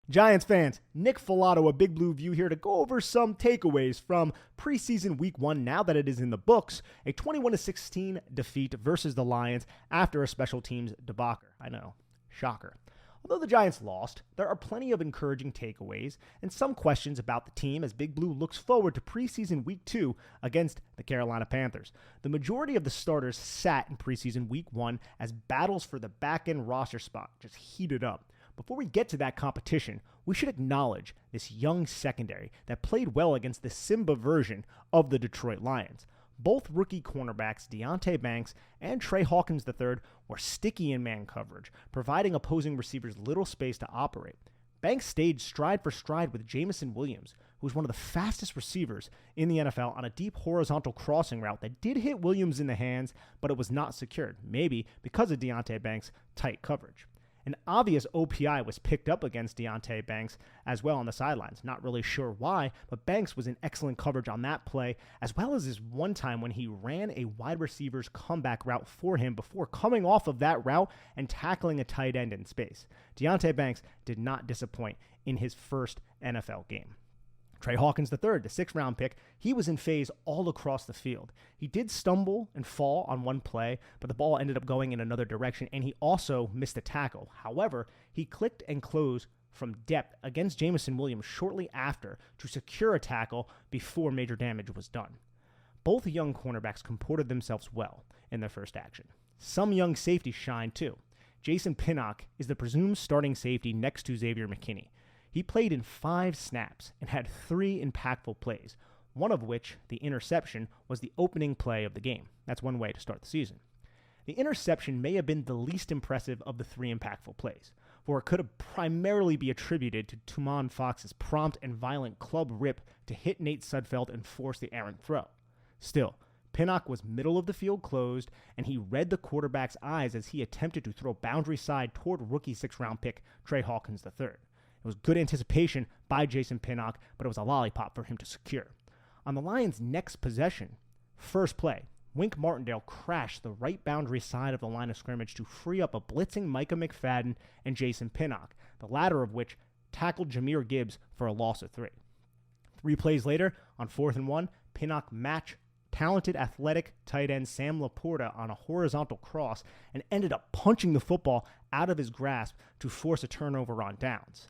Giants fans, Nick Falato, a Big Blue View here to go over some takeaways from preseason week 1 now that it is in the books. A 21-16 defeat versus the Lions after a special teams debacle. I know, shocker. Although the Giants lost, there are plenty of encouraging takeaways and some questions about the team as Big Blue looks forward to preseason week 2 against the Carolina Panthers. The majority of the starters sat in preseason week 1 as battles for the back-end roster spot just heated up. Before we get to that competition, we should acknowledge this young secondary that played well against the Simba version of the Detroit Lions. Both rookie cornerbacks Deonte Banks and Trey Hawkins III were sticky in man coverage, providing opposing receivers little space to operate. Banks stayed stride for stride with Jameson Williams, who was one of the fastest receivers in the NFL on a deep horizontal crossing route that did hit Williams in the hands, but it was not secured, maybe because of Deonte Banks' tight coverage. An obvious OPI was picked up against Deonte Banks as well on the sidelines. Not really sure why, but Banks was in excellent coverage on that play, as well as this one time when he ran a wide receiver's comeback route for him before coming off of that route and tackling a tight end in space. Deonte Banks did not disappoint in his first NFL game. Trey Hawkins III, the 6th-round pick, he was in phase all across the field. He did stumble and fall on one play, but the ball ended up going in another direction, and he also missed a tackle. However, he clicked and closed from depth against Jameson Williams shortly after to secure a tackle before major damage was done. Both young cornerbacks comported themselves well in their first action. Some young safeties shined too. Jason Pinnock is the presumed starting safety next to Xavier McKinney. He played in 5 snaps and had 3 impactful plays, one of which, the interception, was the opening play of the game. That's one way to start the season. The interception may have been the least impressive of the 3 impactful plays, for it could have primarily be attributed to Tumon Fox's prompt and violent club rip to hit Nate Sudfeld and force the errant throw. Still, Pinnock was middle of the field closed, and he read the quarterback's eyes as he attempted to throw boundary side toward rookie 6th-round pick Trey Hawkins III. It was good anticipation by Jason Pinnock, but it was a lollipop for him to secure. On the Lions' next possession, first play, Wink Martindale crashed the right boundary side of the line of scrimmage to free up a blitzing Micah McFadden and Jason Pinnock, the latter of which tackled Jahmyr Gibbs for a loss of 3. 3 plays later, on 4th and 1, Pinnock matched talented athletic tight end Sam Laporta on a horizontal cross and ended up punching the football out of his grasp to force a turnover on downs.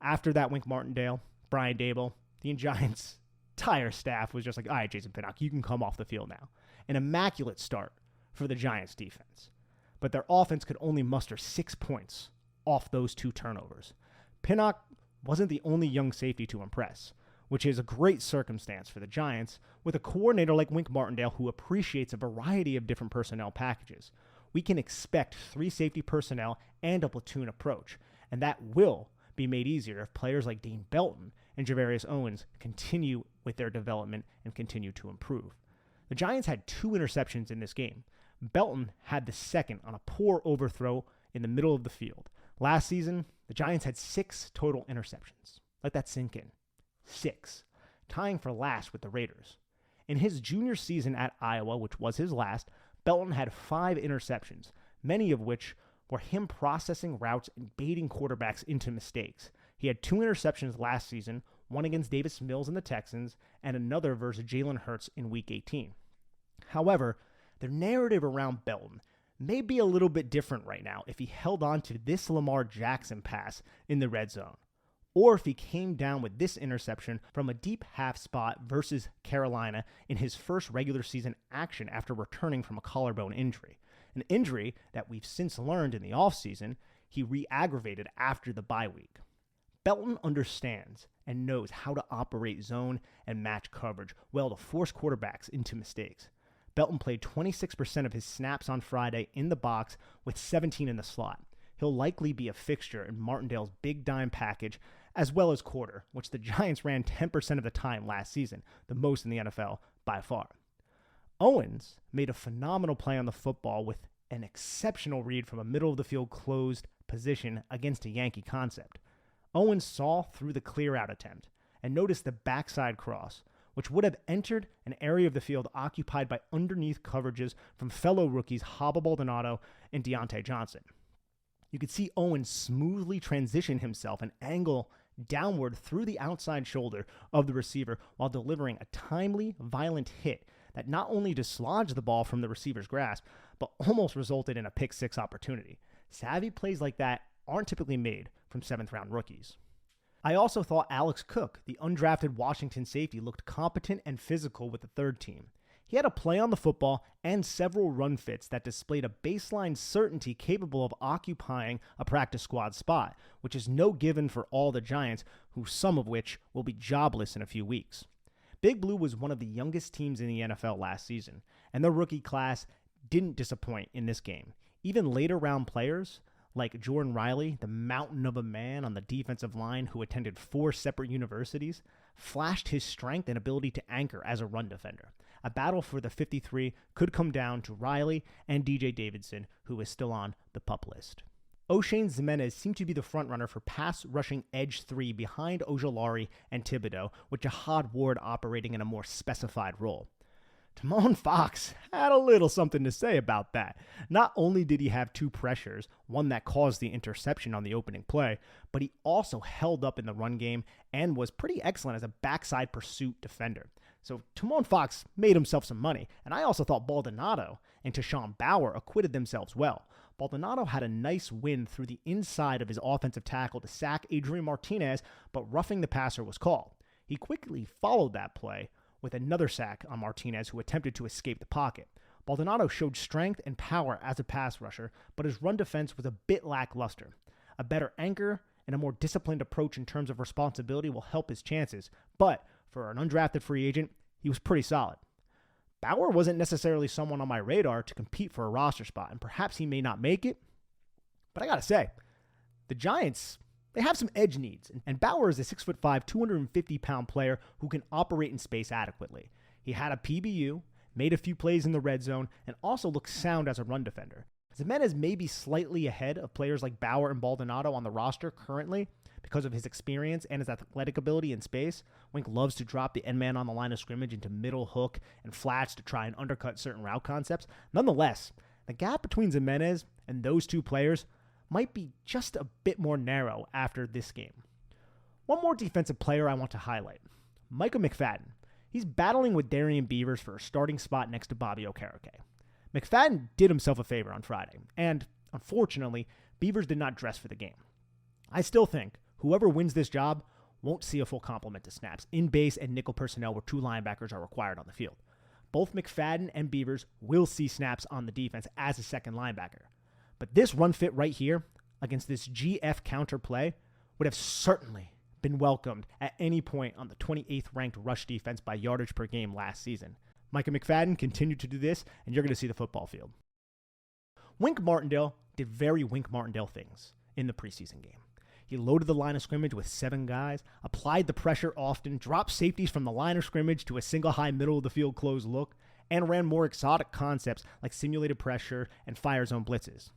After that, Wink Martindale, Brian Daboll, the Giants' entire staff was just like, all right, Jason Pinnock, you can come off the field now. An immaculate start for the Giants' defense. But their offense could only muster 6 points off those 2 turnovers. Pinnock wasn't the only young safety to impress, which is a great circumstance for the Giants with a coordinator like Wink Martindale who appreciates a variety of different personnel packages. We can expect 3 safety personnel and a platoon approach, and that will be made easier if players like Dean Belton and Javarius Owens continue with their development and continue to improve. The Giants had 2 interceptions in this game. Belton had the second on a poor overthrow in the middle of the field. Last season, the Giants had 6 total interceptions. Let that sink in. 6, tying for last with the Raiders. In his junior season at Iowa, which was his last, Belton had 5 interceptions, many of which were him processing routes and baiting quarterbacks into mistakes. He had 2 interceptions last season, one against Davis Mills and the Texans, and another versus Jalen Hurts in Week 18. However, the narrative around Belton may be a little bit different right now if he held on to this Lamar Jackson pass in the red zone, or if he came down with this interception from a deep half spot versus Carolina in his first regular season action after returning from a collarbone injury. An injury that we've since learned in the offseason he re-aggravated after the bye week. Belton understands and knows how to operate zone and match coverage well to force quarterbacks into mistakes. Belton played 26% of his snaps on Friday in the box with 17 in the slot. He'll likely be a fixture in Martindale's big dime package as well as quarter, which the Giants ran 10% of the time last season, the most in the NFL by far. Owens made a phenomenal play on the football with an exceptional read from a middle-of-the-field closed position against a Yankee concept. Owens saw through the clear-out attempt and noticed the backside cross, which would have entered an area of the field occupied by underneath coverages from fellow rookies Hobble Baldonado and Deontay Johnson. You could see Owens smoothly transition himself and angle downward through the outside shoulder of the receiver while delivering a timely, violent hit that not only dislodged the ball from the receiver's grasp, but almost resulted in a pick six opportunity. Savvy plays like that aren't typically made from 7th-round rookies. I also thought Alex Cook, the undrafted Washington safety, looked competent and physical with the third team. He had a play on the football and several run fits that displayed a baseline certainty capable of occupying a practice squad spot, which is no given for all the Giants, some of which will be jobless in a few weeks. Big Blue was one of the youngest teams in the NFL last season, and their rookie class didn't disappoint in this game. Even later round players like Jordan Riley, the mountain of a man on the defensive line who attended 4 separate universities, flashed his strength and ability to anchor as a run defender. A battle for the 53 could come down to Riley and DJ Davidson, who is still on the PUP list. O'Shane Ximenez seemed to be the frontrunner for pass rushing edge 3 behind Ojulari and Thibodeau, with Jahad Ward operating in a more specified role. Timon Fox had a little something to say about that. Not only did he have 2 pressures, one that caused the interception on the opening play, but he also held up in the run game and was pretty excellent as a backside pursuit defender. So Timon Fox made himself some money, and I also thought Baldonado and Tashawn Bauer acquitted themselves well. Baldonado had a nice win through the inside of his offensive tackle to sack Adrian Martinez, but roughing the passer was called. He quickly followed that play with another sack on Martinez, who attempted to escape the pocket. Baldonado showed strength and power as a pass rusher, but his run defense was a bit lackluster. A better anchor and a more disciplined approach in terms of responsibility will help his chances, but for an undrafted free agent, he was pretty solid. Bauer wasn't necessarily someone on my radar to compete for a roster spot, and perhaps he may not make it, but I gotta say, the Giants, they have some edge needs, and Bauer is a 6'5", 250-pound player who can operate in space adequately. He had a PBU, made a few plays in the red zone, and also looks sound as a run defender. Ximenez may be slightly ahead of players like Bauer and Baldonado on the roster currently because of his experience and his athletic ability in space. Wink loves to drop the end man on the line of scrimmage into middle hook and flats to try and undercut certain route concepts. Nonetheless, the gap between Ximenez and those 2 players might be just a bit more narrow after this game. One more defensive player I want to highlight, Micah McFadden. He's battling with Darian Beavers for a starting spot next to Bobby Okereke. McFadden did himself a favor on Friday, and unfortunately, Beavers did not dress for the game. I still think whoever wins this job won't see a full complement of snaps in base and nickel personnel where 2 linebackers are required on the field. Both McFadden and Beavers will see snaps on the defense as a second linebacker. But this run fit right here against this GF counter play would have certainly been welcomed at any point on the 28th ranked rush defense by yardage per game last season. Micah McFadden continued to do this, and you're going to see the football field. Wink Martindale did very Wink Martindale things in the preseason game. He loaded the line of scrimmage with 7 guys, applied the pressure often, dropped safeties from the line of scrimmage to a single high middle of the field close look, and ran more exotic concepts like simulated pressure and fire zone blitzes.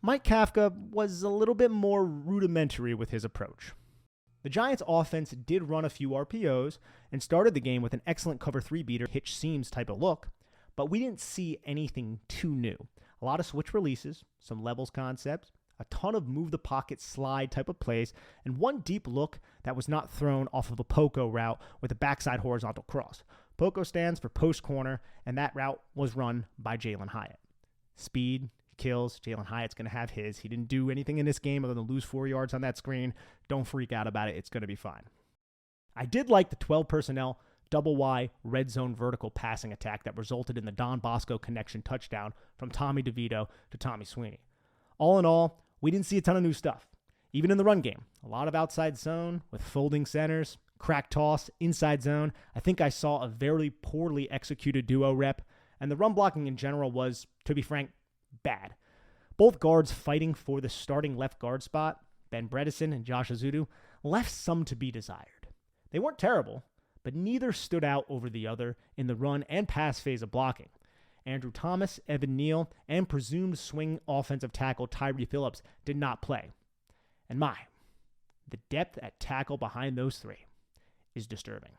Mike Kafka was a little bit more rudimentary with his approach. The Giants' offense did run a few RPOs and started the game with an excellent cover 3 beater, hitch seams type of look, but we didn't see anything too new. A lot of switch releases, some levels concepts, a ton of move the pocket slide type of plays, and one deep look that was not thrown off of a Poco route with a backside horizontal cross. Poco stands for post corner, and that route was run by Jalen Hyatt. Speed kills. Jalen Hyatt's going to have his. He didn't do anything in this game other than lose 4 yards on that screen. Don't freak out about it. It's going to be fine. I did like the 12 personnel double Y red zone vertical passing attack that resulted in the Don Bosco connection touchdown from Tommy DeVito to Tommy Sweeney. All in all, we didn't see a ton of new stuff. Even in the run game, a lot of outside zone with folding centers, crack toss, inside zone. I think I saw a very poorly executed duo rep, and the run blocking in general was, to be frank, bad. Both guards fighting for the starting left guard spot, Ben Bredesen and Josh Azudu, left some to be desired. They weren't terrible, but neither stood out over the other in the run and pass phase of blocking. Andrew Thomas, Evan Neal, and presumed swing offensive tackle Tyree Phillips did not play. And the depth at tackle behind those 3 is disturbing.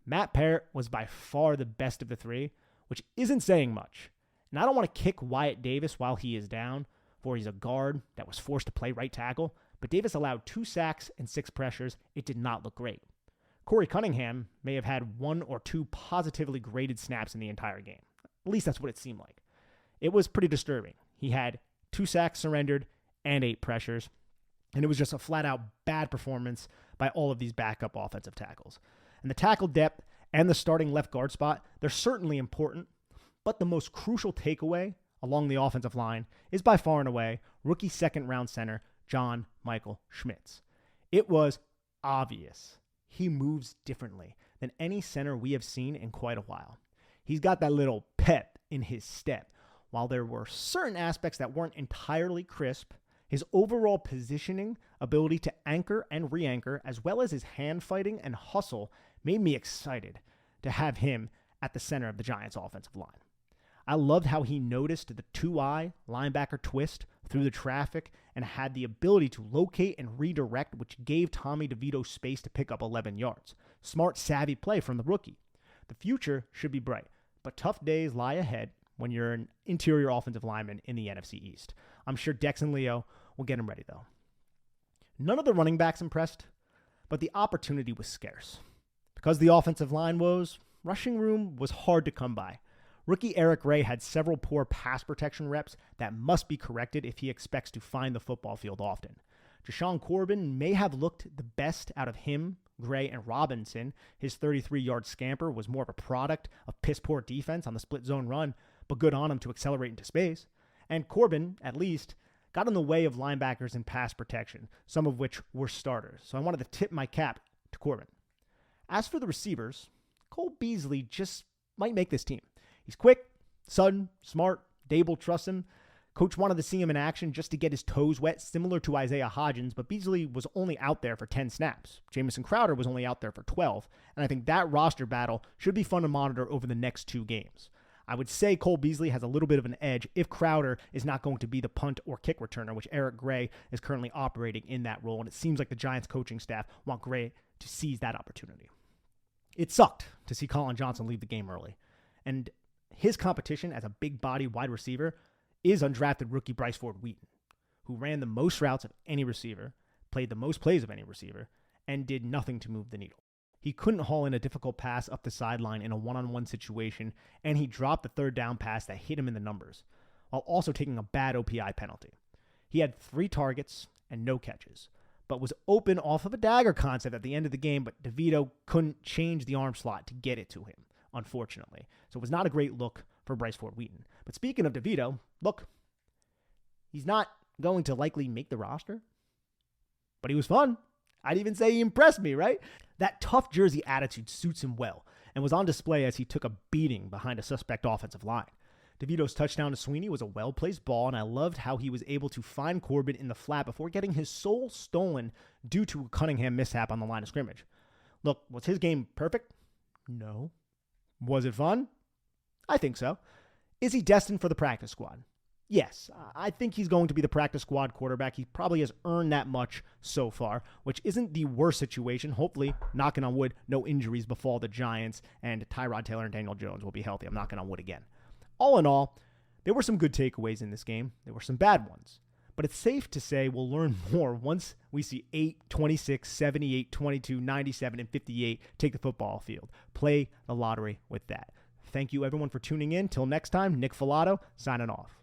Matt Parrott was by far the best of the 3, which isn't saying much. And I don't want to kick Wyatt Davis while he is down, for he's a guard that was forced to play right tackle, but Davis allowed 2 sacks and 6 pressures. It did not look great. Corey Cunningham may have had 1 or 2 positively graded snaps in the entire game. At least that's what it seemed like. It was pretty disturbing. He had 2 sacks surrendered and 8 pressures, and it was just a flat-out bad performance by all of these backup offensive tackles. And the tackle depth and the starting left guard spot, they're certainly important, but the most crucial takeaway along the offensive line is by far and away rookie second-round center John Michael Schmitz. It was obvious he moves differently than any center we have seen in quite a while. He's got that little pep in his step. While there were certain aspects that weren't entirely crisp, his overall positioning, ability to anchor and re-anchor, as well as his hand fighting and hustle, made me excited to have him at the center of the Giants' offensive line. I loved how he noticed the 2-eye linebacker twist through the traffic and had the ability to locate and redirect, which gave Tommy DeVito space to pick up 11 yards. Smart, savvy play from the rookie. The future should be bright, but tough days lie ahead when you're an interior offensive lineman in the NFC East. I'm sure Dex and Leo will get him ready, though. None of the running backs impressed, but the opportunity was scarce. Because the offensive line woes, rushing room was hard to come by. Rookie Eric Ray had several poor pass protection reps that must be corrected if he expects to find the football field often. Jashawn Corbin may have looked the best out of him, Gray, and Robinson. His 33-yard scamper was more of a product of piss-poor defense on the split zone run, but good on him to accelerate into space. And Corbin, at least, got in the way of linebackers in pass protection, some of which were starters. So I wanted to tip my cap to Corbin. As for the receivers, Cole Beasley just might make this team. He's quick, sudden, smart. Dable trusts him. Coach wanted to see him in action just to get his toes wet, similar to Isaiah Hodgins, but Beasley was only out there for 10 snaps. Jamison Crowder was only out there for 12, and I think that roster battle should be fun to monitor over the next 2 games. I would say Cole Beasley has a little bit of an edge if Crowder is not going to be the punt or kick returner, which Eric Gray is currently operating in that role, and it seems like the Giants coaching staff want Gray to seize that opportunity. It sucked to see Colin Johnson leave the game early, and his competition as a big-body wide receiver is undrafted rookie Bryce Ford-Wheaton, who ran the most routes of any receiver, played the most plays of any receiver, and did nothing to move the needle. He couldn't haul in a difficult pass up the sideline in a one-on-one situation, and he dropped the third down pass that hit him in the numbers, while also taking a bad OPI penalty. He had 3 targets and no catches, but was open off of a dagger concept at the end of the game, but DeVito couldn't change the arm slot to get it to him, unfortunately. So it was not a great look for Bryce Ford-Wheaton. But speaking of DeVito, look, he's not going to likely make the roster, but he was fun. I'd even say he impressed me, right? That tough jersey attitude suits him well and was on display as he took a beating behind a suspect offensive line. DeVito's touchdown to Sweeney was a well-placed ball, and I loved how he was able to find Corbin in the flat before getting his soul stolen due to a Cunningham mishap on the line of scrimmage. Look, was his game perfect? No. Was it fun? I think so. Is he destined for the practice squad? Yes, I think he's going to be the practice squad quarterback. He probably has earned that much so far, which isn't the worst situation. Hopefully, knocking on wood, no injuries befall the Giants, and Tyrod Taylor and Daniel Jones will be healthy. I'm knocking on wood again. All in all, there were some good takeaways in this game. There were some bad ones. But it's safe to say we'll learn more once we see 8, 26, 78, 22, 97, and 58 take the football field. Play the lottery with that. Thank you, everyone, for tuning in. Till next time, Nick Falato signing off.